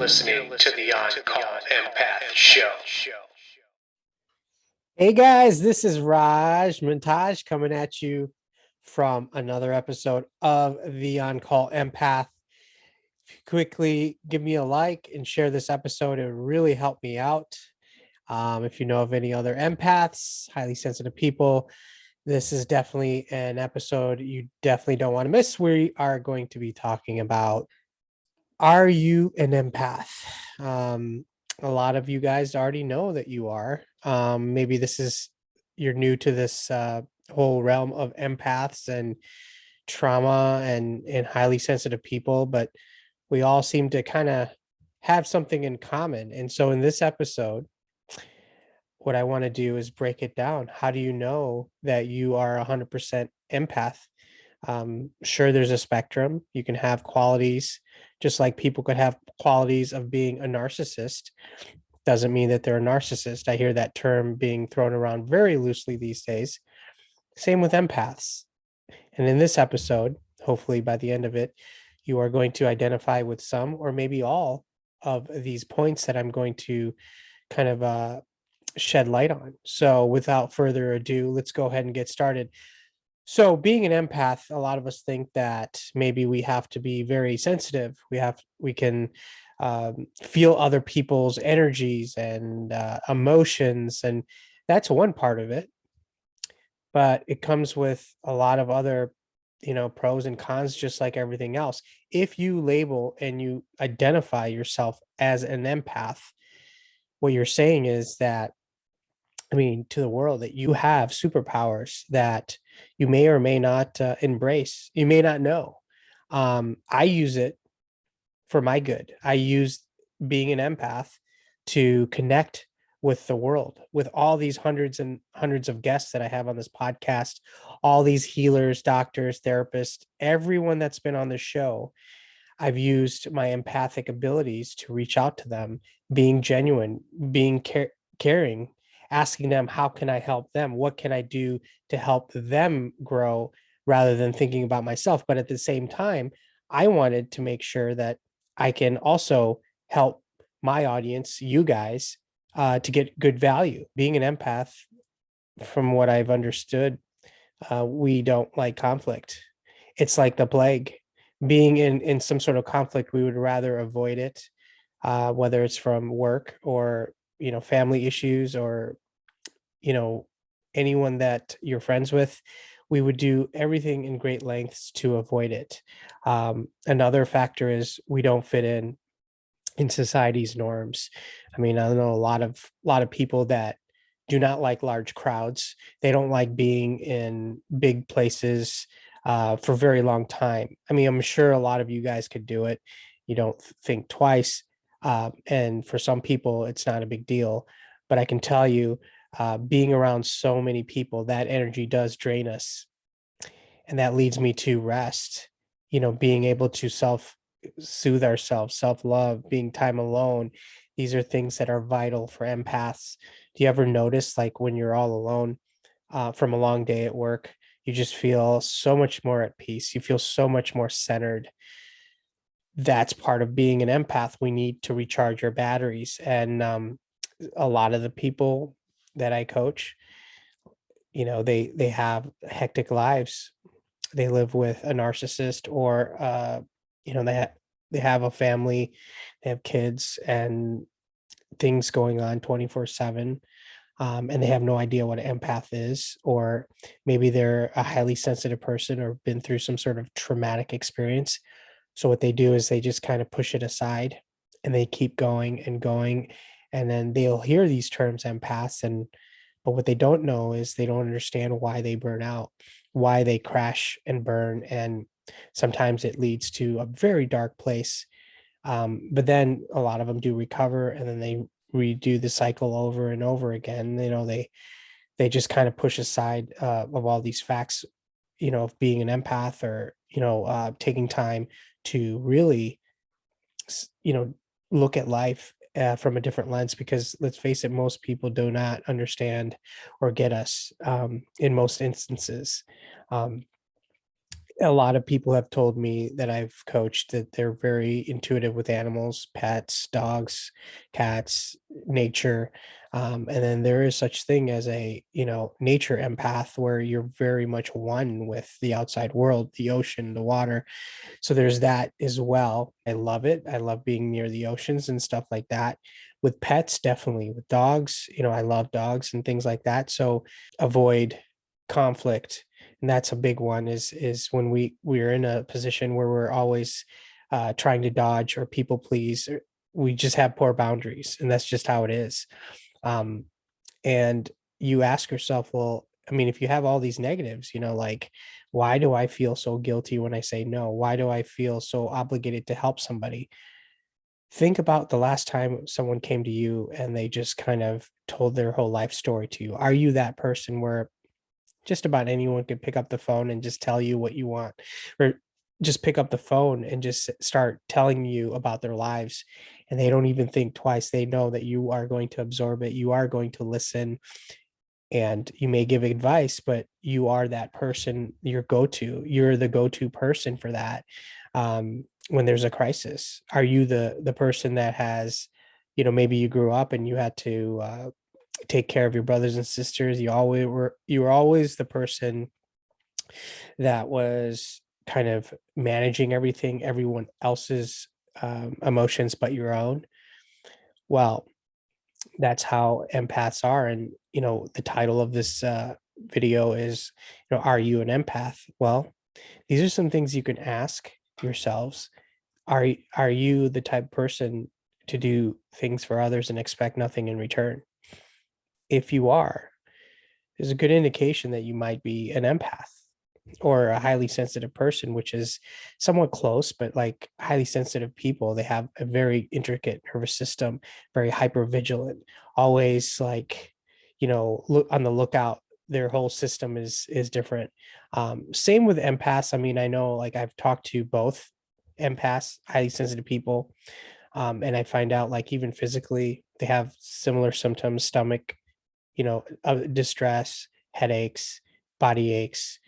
listening to the Untittled Empath Show. Hey guys, this is Raj Montage coming at you from another episode of the On Call Empath. Quickly give me a like and share this episode. It would really help me out. If you know of any other empaths, highly sensitive people, this is definitely an episode you definitely don't want to miss. We are going to be talking about, are you an empath? A lot of you guys already know that you are. Maybe you're new to this whole realm of empaths and trauma and highly sensitive people, but we all seem to kind of have something in common. And so in this episode, what I want to do is break it down. How do you know that you are 100% empath? Sure, there's a spectrum. You can have qualities, just like people could have qualities of being a narcissist. Doesn't mean that they're a narcissist. I hear that term being thrown around very loosely these days. Same with empaths. And in this episode, hopefully by the end of it, you are going to identify with some or maybe all of these points that I'm going to kind of shed light on. So without further ado, let's go ahead and get started. So being an empath, a lot of us think that maybe we have to be very sensitive. We can feel other people's energies and emotions, and that's one part of it. But it comes with a lot of other, pros and cons, just like everything else. If you label and you identify yourself as an empath, what you're saying is that, to the world, that you have superpowers that you may or may not embrace. You may not know. I use it for my good. I use being an empath to connect with the world, with all these hundreds and hundreds of guests that I have on this podcast, all these healers, doctors, therapists, everyone that's been on the show. I've used my empathic abilities to reach out to them, being genuine, being caring, asking them, how can I help them? What can I do to help them grow, rather than thinking about myself? But at the same time, I wanted to make sure that I can also help my audience, you guys, to get good value. Being an empath, from what I've understood, we don't like conflict. It's like the plague. Being in some sort of conflict, we would rather avoid it, whether it's from work or family issues, or anyone that you're friends with. We would do everything in great lengths to avoid it. Another factor is we don't fit in society's norms. I don't know, a lot of people that do not like large crowds. They don't like being in big places for a very long time. I'm sure a lot of you guys could do it. You don't think twice. And for some people, it's not a big deal. But I can tell you, being around so many people, that energy does drain us. And that leads me to rest, being able to soothe ourselves, self-love, being time alone. These are things that are vital for empaths. Do you ever notice, like, when you're all alone from a long day at work, you just feel so much more at peace? You feel so much more centered. That's part of being an empath. We need to recharge our batteries. And a lot of the people that I coach, they have hectic lives. They live with a narcissist, or they have a family, they have kids and things going on 24/7, and they have no idea what an empath is, or maybe they're a highly sensitive person or been through some sort of traumatic experience. So what they do is they just kind of push it aside, and they keep going and going, and then they'll hear these terms, empaths, but what they don't know is they don't understand why they burn out, why they crash and burn, and sometimes it leads to a very dark place. But then a lot of them do recover, and then they redo the cycle over and over again. They just kind of push aside of all these facts, of being an empath, or taking time to really look at life from a different lens, because let's face it, most people do not understand or get us in most instances. A lot of people have told me that I've coached that they're very intuitive with animals, pets, dogs, cats, nature. And then there is such thing as a, nature empath where you're very much one with the outside world, the ocean, the water. So there's that as well. I love it. I love being near the oceans and stuff like that. With pets, definitely. With dogs, I love dogs and things like that. So avoid conflict. And that's a big one is when we're in a position where we're always trying to dodge or people please. We just have poor boundaries, and that's just how it is. Um, and you ask yourself, well, I mean, if you have all these negatives, like, why do I feel so guilty when I say no? Why do I feel so obligated to help somebody? Think about the last time someone came to you and they just kind of told their whole life story to you. Are you that person where just about anyone could pick up the phone and just tell you what you want, or just pick up the phone and just start telling you about their lives, and they don't even think twice? They know that you are going to absorb it, you are going to listen, and you may give advice, but you are that person, you're the go-to person for that. When there's a crisis, are you the person that has, maybe you grew up and you had to take care of your brothers and sisters? You were always the person that was kind of managing everyone else's emotions but your own. Well, that's how empaths are. And the title of this video is, are you an empath? Well, these are some things you can ask yourselves. Are you the type of person to do things for others and expect nothing in return? If you are, there's a good indication that you might be an empath or a highly sensitive person, which is somewhat close, but like highly sensitive people, they have a very intricate nervous system, very hyper vigilant, always like, look on the lookout. Their whole system is different. Same with empaths. I mean, I know, like, I've talked to both empaths, highly sensitive people, and I find out, like, even physically, they have similar symptoms: stomach, distress, headaches, body aches,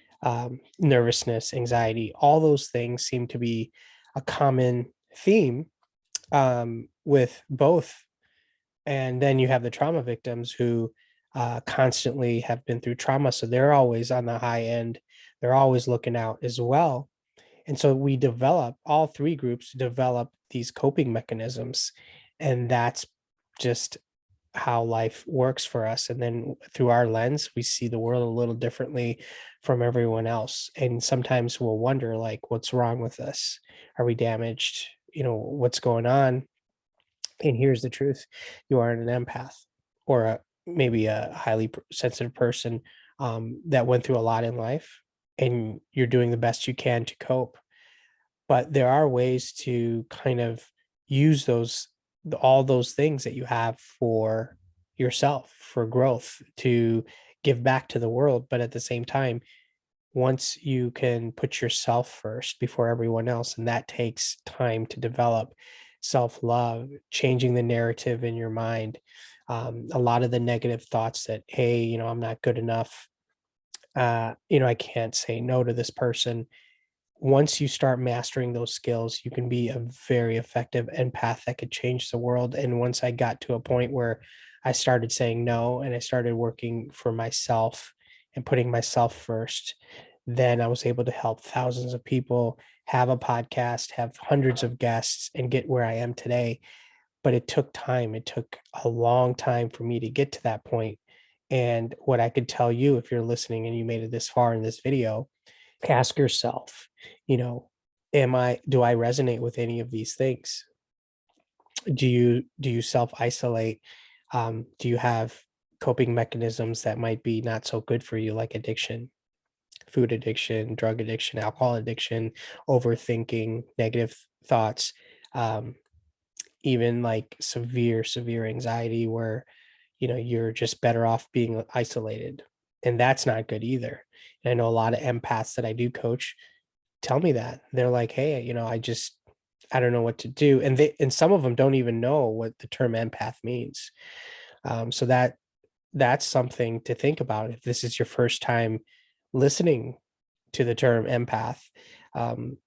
nervousness, anxiety. All those things seem to be a common theme with both. And then you have the trauma victims who constantly have been through trauma. So they're always on the high end. They're always looking out as well. And so all three groups develop these coping mechanisms. And that's just how life works for us. And then through our lens, we see the world a little differently from everyone else. And sometimes we'll wonder, like, what's wrong with us? Are we damaged? What's going on? And here's the truth: you aren't an empath, or maybe a highly sensitive person that went through a lot in life, and you're doing the best you can to cope. But there are ways to kind of use all those things that you have for yourself, for growth, to give back to the world. But at the same time, once you can put yourself first before everyone else, and that takes time to develop: self-love, changing the narrative in your mind, a lot of the negative thoughts that, hey, I'm not good enough, I can't say no to this person. Once you start mastering those skills, you can be a very effective empath that could change the world. And once I got to a point where I started saying no and I started working for myself and putting myself first, then I was able to help thousands of people, have a podcast, have hundreds of guests, and get where I am today. But it took time. It took a long time for me to get to that point. And what I could tell you, if you're listening and you made it this far in this video, ask yourself, you know, do I resonate with any of these things? Do you self-isolate? Do you have coping mechanisms that might be not so good for you, like addiction, food addiction, drug addiction, alcohol addiction, overthinking, negative thoughts, um, even like severe anxiety where, you're just better off being isolated. And that's not good either. And I know a lot of empaths that I do coach tell me that. They're like, "Hey, I don't know what to do." And some of them don't even know what the term empath means. So that's something to think about if this is your first time listening to the term empath, um,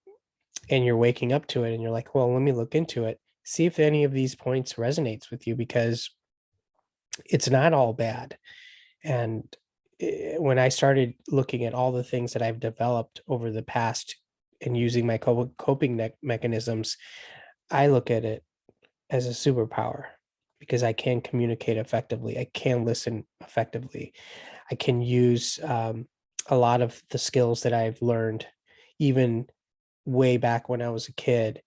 and you're waking up to it and you're like, well, let me look into it, see if any of these points resonates with you, because it's not all bad. And when I started looking at all the things that I've developed over the past and using my coping mechanisms, I look at it as a superpower, because I can communicate effectively. I can listen effectively. I can use a lot of the skills that I've learned, even way back when I was a kid,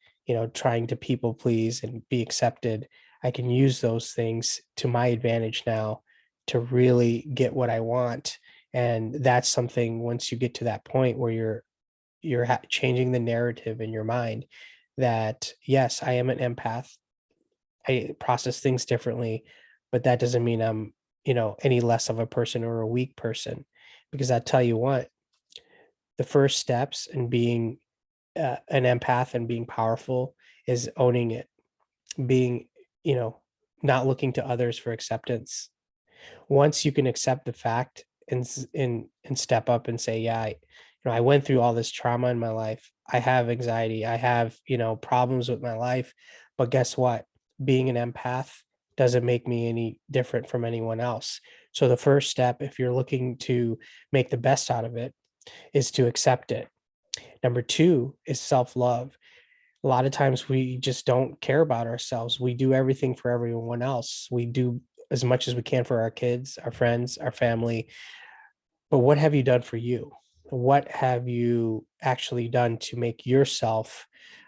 trying to people please and be accepted. I can use those things to my advantage now to really get what I want. And that's something, once you get to that point where you're changing the narrative in your mind, that yes, I am an empath. I process things differently, but that doesn't mean I'm, any less of a person or a weak person. Because I tell you what, the first steps in being an empath and being powerful is owning it, being, you know, not looking to others for acceptance. Once you can accept the fact and step up and say, yeah, I went through all this trauma in my life. I have anxiety. I have, problems with my life. But guess what? Being an empath doesn't make me any different from anyone else. So the first step, if you're looking to make the best out of it, is to accept it. Number two is self-love. A lot of times we just don't care about ourselves. We do everything for everyone else. We do as much as we can for our kids, our friends, our family. But what have you done for you? What have you actually done to make yourself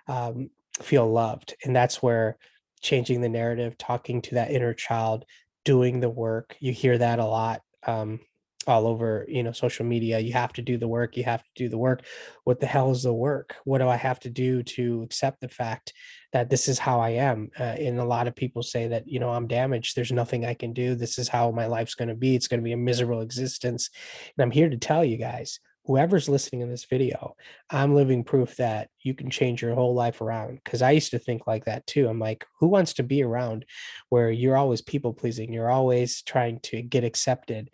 um, feel loved? And that's where changing the narrative, talking to that inner child, doing the work. You hear that a lot, all over, social media. You have to do the work. You have to do the work. What the hell is the work? What do I have to do to accept the fact that this is how I am? And a lot of people say that, I'm damaged. There's nothing I can do. This is how my life's going to be. It's going to be a miserable existence. And I'm here to tell you guys, whoever's listening in this video, I'm living proof that you can change your whole life around. Because I used to think like that too. I'm like, who wants to be around where you're always people pleasing? You're always trying to get accepted.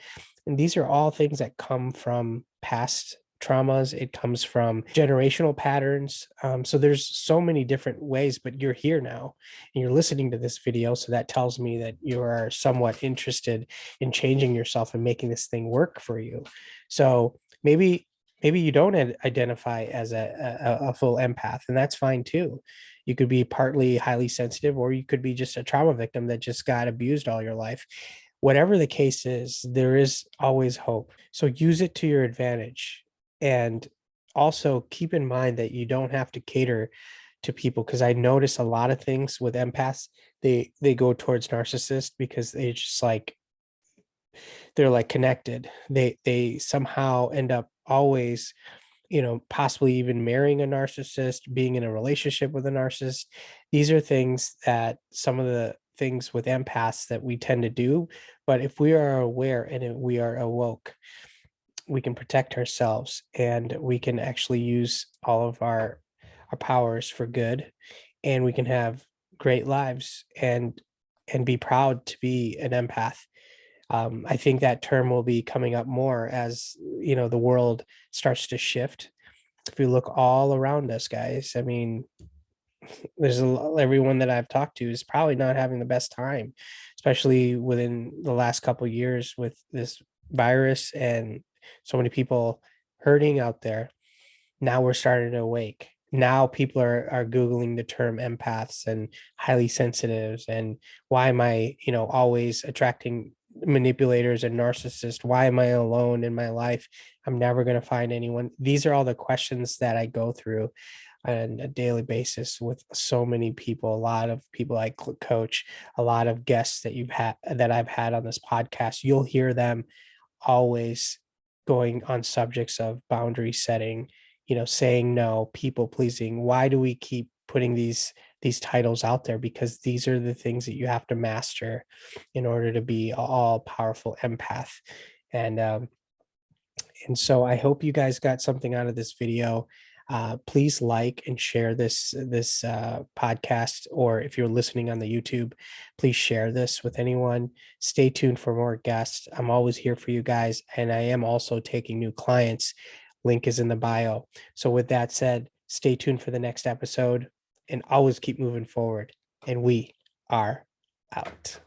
And these are all things that come from past traumas. It comes from generational patterns. So there's so many different ways, but you're here now and you're listening to this video. So that tells me that you are somewhat interested in changing yourself and making this thing work for you. So maybe you don't identify as a full empath, and that's fine too. You could be partly highly sensitive, or you could be just a trauma victim that just got abused all your life. Whatever the case is, there is always hope. So use it to your advantage. And also keep in mind that you don't have to cater to people, because I notice a lot of things with empaths, they go towards narcissists because they just like, they're like connected. They somehow end up always, possibly even marrying a narcissist, being in a relationship with a narcissist. These are things that some of the things with empaths that we tend to do. But if we are aware and we are awoke, we can protect ourselves and we can actually use all of our powers for good, and we can have great lives and be proud to be an empath. I think that term will be coming up more as the world starts to shift. If you look all around us, guys, I mean, everyone that I've talked to is probably not having the best time, especially within the last couple years with this virus and so many people hurting out there. Now we're starting to awake. Now people are googling the term empaths and highly sensitives, and why am I always attracting manipulators and narcissists? Why am I alone in my life? I'm never going to find anyone. These are all the questions that I go through on a daily basis with so many people. A lot of people I coach, a lot of guests that I've had on this podcast. You'll hear them always going on subjects of boundary setting, saying no, people pleasing. Why do we keep putting these titles out there? Because these are the things that you have to master in order to be all powerful empath. And so I hope you guys got something out of this video. Please like and share this podcast, or if you're listening on the YouTube, please share this with anyone. Stay tuned for more guests. I'm always here for you guys, and I am also taking new clients Link is in the bio. So with that said, stay tuned for the next episode and always keep moving forward. And we are out.